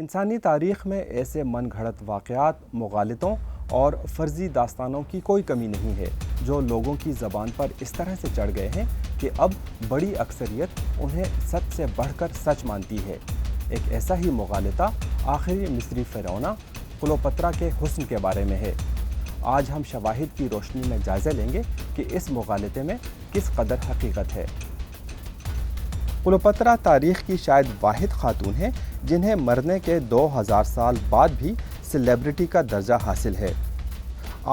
انسانی تاریخ میں ایسے من گھڑت واقعات، مغالطوں اور فرضی داستانوں کی کوئی کمی نہیں ہے جو لوگوں کی زبان پر اس طرح سے چڑھ گئے ہیں کہ اب بڑی اکثریت انہیں سچ سے بڑھ کر سچ مانتی ہے۔ ایک ایسا ہی مغالطہ آخری مصری فرعون کلوپترا کے حسن کے بارے میں ہے۔ آج ہم شواہد کی روشنی میں جائزہ لیں گے کہ اس مغالطے میں کس قدر حقیقت ہے۔ کلوپترا تاریخ کی شاید واحد خاتون ہیں جنہیں مرنے کے 2000 سال بعد بھی سیلیبریٹی کا درجہ حاصل ہے۔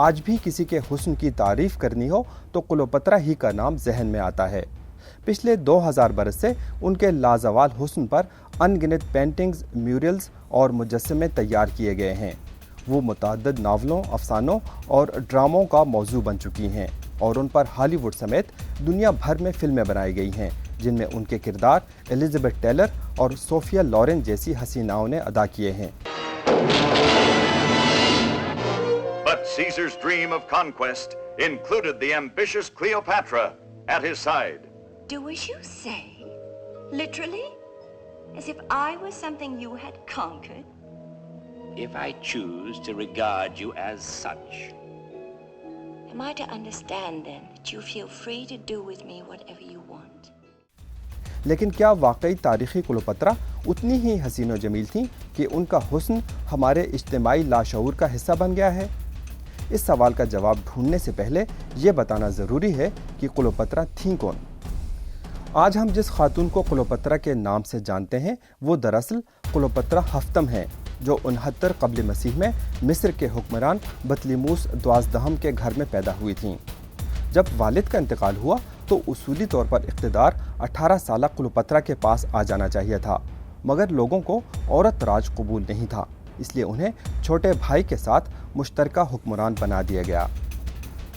آج بھی کسی کے حسن کی تعریف کرنی ہو تو کلوپترا ہی کا نام ذہن میں آتا ہے۔ پچھلے 2000 برس سے ان کے لازوال حسن پر ان گنت پینٹنگز، میورلز اور مجسمے تیار کیے گئے ہیں۔ وہ متعدد ناولوں، افسانوں اور ڈراموں کا موضوع بن چکی ہیں اور ان پر ہالی ووڈ سمیت دنیا بھر میں فلمیں بنائی گئی ہیں جن میں ان کے کردار الزبتھ ٹیلر اور صوفیا لورن جیسی حسیناؤں نے ادا کیے ہیں۔ But Caesar's dream of conquest included the ambitious Cleopatra at his side. Do as you say? Literally? As if I was something you had conquered? If I choose to regard you as such. Am I to understand then that you feel free to do with me whatever you want? لیکن کیا واقعی تاریخی کلوپترا اتنی ہی حسین و جمیل تھیں کہ ان کا حسن ہمارے اجتماعی لاشعور کا حصہ بن گیا ہے؟ اس سوال کا جواب ڈھونڈنے سے پہلے یہ بتانا ضروری ہے کہ کلوپترا تھیں کون؟ آج ہم جس خاتون کو کلوپترا کے نام سے جانتے ہیں وہ دراصل کلوپترا ہفتم ہیں، جو 69 قبل مسیح میں مصر کے حکمران بطلیموس دوازدہم کے گھر میں پیدا ہوئی تھیں۔ جب والد کا انتقال ہوا تو اصولی طور پر اقتدار 18 سالہ کلوپترا کے پاس آ جانا چاہیے تھا، مگر لوگوں کو عورت راج قبول نہیں تھا، اس لیے انہیں چھوٹے بھائی کے ساتھ مشترکہ حکمران بنا دیا گیا۔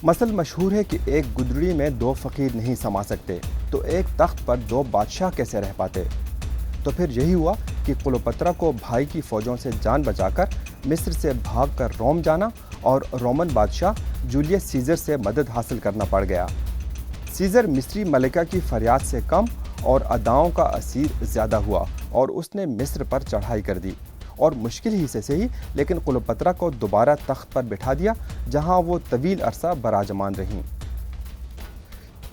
مثل مشہور ہے کہ ایک گدڑی میں 2 فقیر نہیں سما سکتے، تو ایک تخت پر 2 بادشاہ کیسے رہ پاتے؟ تو پھر یہی ہوا کہ کلوپترا کو بھائی کی فوجوں سے جان بچا کر مصر سے بھاگ کر روم جانا اور رومن بادشاہ جولیس سیزر سے مدد حاصل کرنا پڑ گیا۔ سیزر مصری ملکہ کی فریاد سے کم اور اداؤں کا اسیر زیادہ ہوا اور اس نے مصر پر چڑھائی کر دی اور مشکل ہی سے صحیح لیکن کلوپترا کو دوبارہ تخت پر بٹھا دیا، جہاں وہ طویل عرصہ براجمان رہیں۔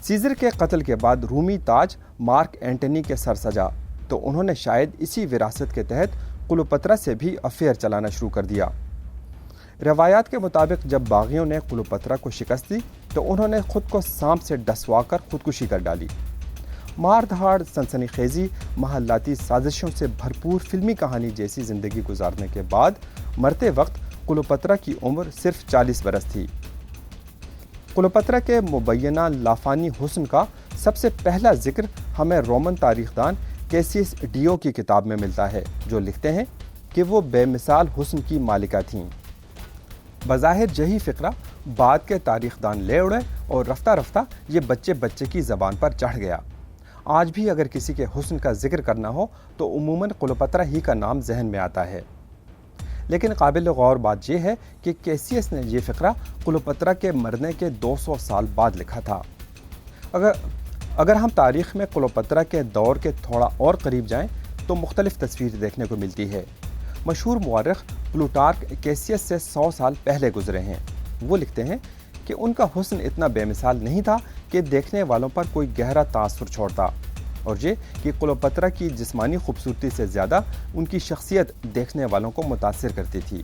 سیزر کے قتل کے بعد رومی تاج مارک اینٹنی کے سر سجا، تو انہوں نے شاید اسی وراثت کے تحت کلوپترا سے بھی افیئر چلانا شروع کر دیا۔ روایات کے مطابق جب باغیوں نے کلوپترا کو شکست دی تو انہوں نے خود کو سانپ سے ڈسوا کر خودکشی کر ڈالی۔ مار دھاڑ، سنسنی خیزی، محلاتی سازشوں سے بھرپور فلمی کہانی جیسی زندگی گزارنے کے بعد مرتے وقت کلوپترا کی عمر صرف 40 برس تھی۔ کلوپترا کے مبینہ لافانی حسن کا سب سے پہلا ذکر ہمیں رومن تاریخ دان کیسیس ڈیو کی کتاب میں ملتا ہے، جو لکھتے ہیں کہ وہ بے مثال حسن کی مالکہ تھیں۔ بظاہر یہی فقرہ بعد کے تاریخ دان لے اڑے اور رفتہ رفتہ یہ بچے بچے کی زبان پر چڑھ گیا۔ آج بھی اگر کسی کے حسن کا ذکر کرنا ہو تو عموماً کلوپترا ہی کا نام ذہن میں آتا ہے۔ لیکن قابل غور بات یہ ہے کہ کیسیس نے یہ فقرہ کلوپترا کے مرنے کے 200 سال بعد لکھا تھا۔ اگر ہم تاریخ میں کلوپترا کے دور کے تھوڑا اور قریب جائیں تو مختلف تصویر دیکھنے کو ملتی ہے۔ مشہور مورخ پلوٹارک کیسیس سے 100 سال پہلے گزرے ہیں۔ وہ لکھتے ہیں کہ ان کا حسن اتنا بے مثال نہیں تھا کہ دیکھنے والوں پر کوئی گہرا تاثر چھوڑتا، اور یہ کہ کلوپترا کی جسمانی خوبصورتی سے زیادہ ان کی شخصیت دیکھنے والوں کو متاثر کرتی تھی۔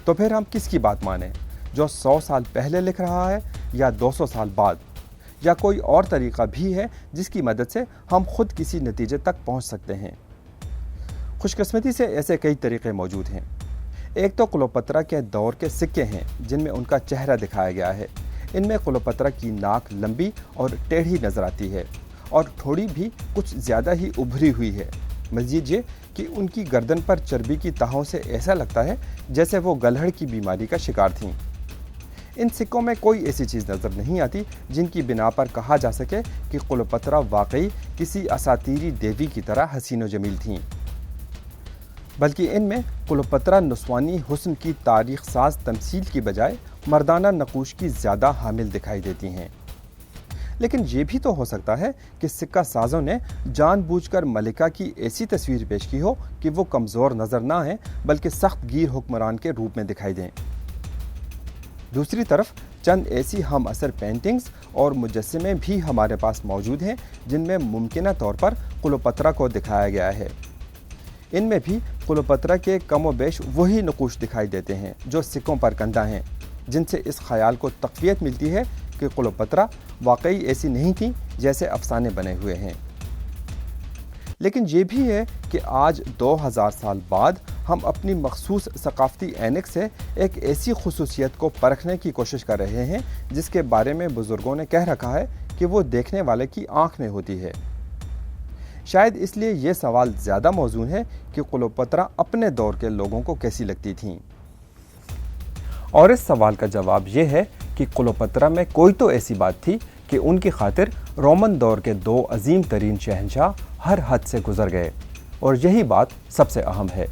تو پھر ہم کس کی بات مانیں، جو 100 سال پہلے لکھ رہا ہے یا 200 سال بعد، یا کوئی اور طریقہ بھی ہے جس کی مدد سے ہم خود کسی نتیجے تک پہنچ سکتے ہیں؟ خوش قسمتی سے ایسے کئی طریقے موجود ہیں۔ ایک تو کلوپترا کے دور کے سکے ہیں جن میں ان کا چہرہ دکھایا گیا ہے۔ ان میں کلوپترا کی ناک لمبی اور ٹیڑھی نظر آتی ہے اور ٹھوڑی بھی کچھ زیادہ ہی ابھری ہوئی ہے۔ مزید یہ کہ ان کی گردن پر چربی کی تہوں سے ایسا لگتا ہے جیسے وہ گلہڑ کی بیماری کا شکار تھیں۔ ان سکوں میں کوئی ایسی چیز نظر نہیں آتی جن کی بنا پر کہا جا سکے کہ کلوپترا واقعی کسی اساطیری دیوی کی طرح حسین و جمیل تھیں، بلکہ ان میں کلوپترا نسوانی حسن کی تاریخ ساز تمثیل کی بجائے مردانہ نقوش کی زیادہ حامل دکھائی دیتی ہیں۔ لیکن یہ بھی تو ہو سکتا ہے کہ سکہ سازوں نے جان بوجھ کر ملکہ کی ایسی تصویر پیش کی ہو کہ وہ کمزور نظر نہ آئیں بلکہ سخت گیر حکمران کے روپ میں دکھائی دیں۔ دوسری طرف چند ایسی ہم اثر پینٹنگز اور مجسمے بھی ہمارے پاس موجود ہیں جن میں ممکنہ طور پر کلوپترا کو دکھایا گیا ہے۔ ان میں بھی کلوپترا کے کم و بیش وہی نقوش دکھائی دیتے ہیں جو سکوں پر کندہ ہیں، جن سے اس خیال کو تقویت ملتی ہے کہ کلوپترا واقعی ایسی نہیں تھیں جیسے افسانے بنے ہوئے ہیں۔ لیکن یہ بھی ہے کہ آج 2000 سال بعد ہم اپنی مخصوص ثقافتی اینک سے ایک ایسی خصوصیت کو پرکھنے کی کوشش کر رہے ہیں جس کے بارے میں بزرگوں نے کہہ رکھا ہے کہ وہ دیکھنے والے کی آنکھ میں ہوتی ہے۔ شاید اس لیے یہ سوال زیادہ موزون ہے کہ کلوپترا اپنے دور کے لوگوں کو کیسی لگتی تھیں، اور اس سوال کا جواب یہ ہے کہ کلوپترا میں کوئی تو ایسی بات تھی کہ ان کی خاطر رومن دور کے 2 عظیم ترین شہنشاہ ہر حد سے گزر گئے، اور یہی بات سب سے اہم ہے۔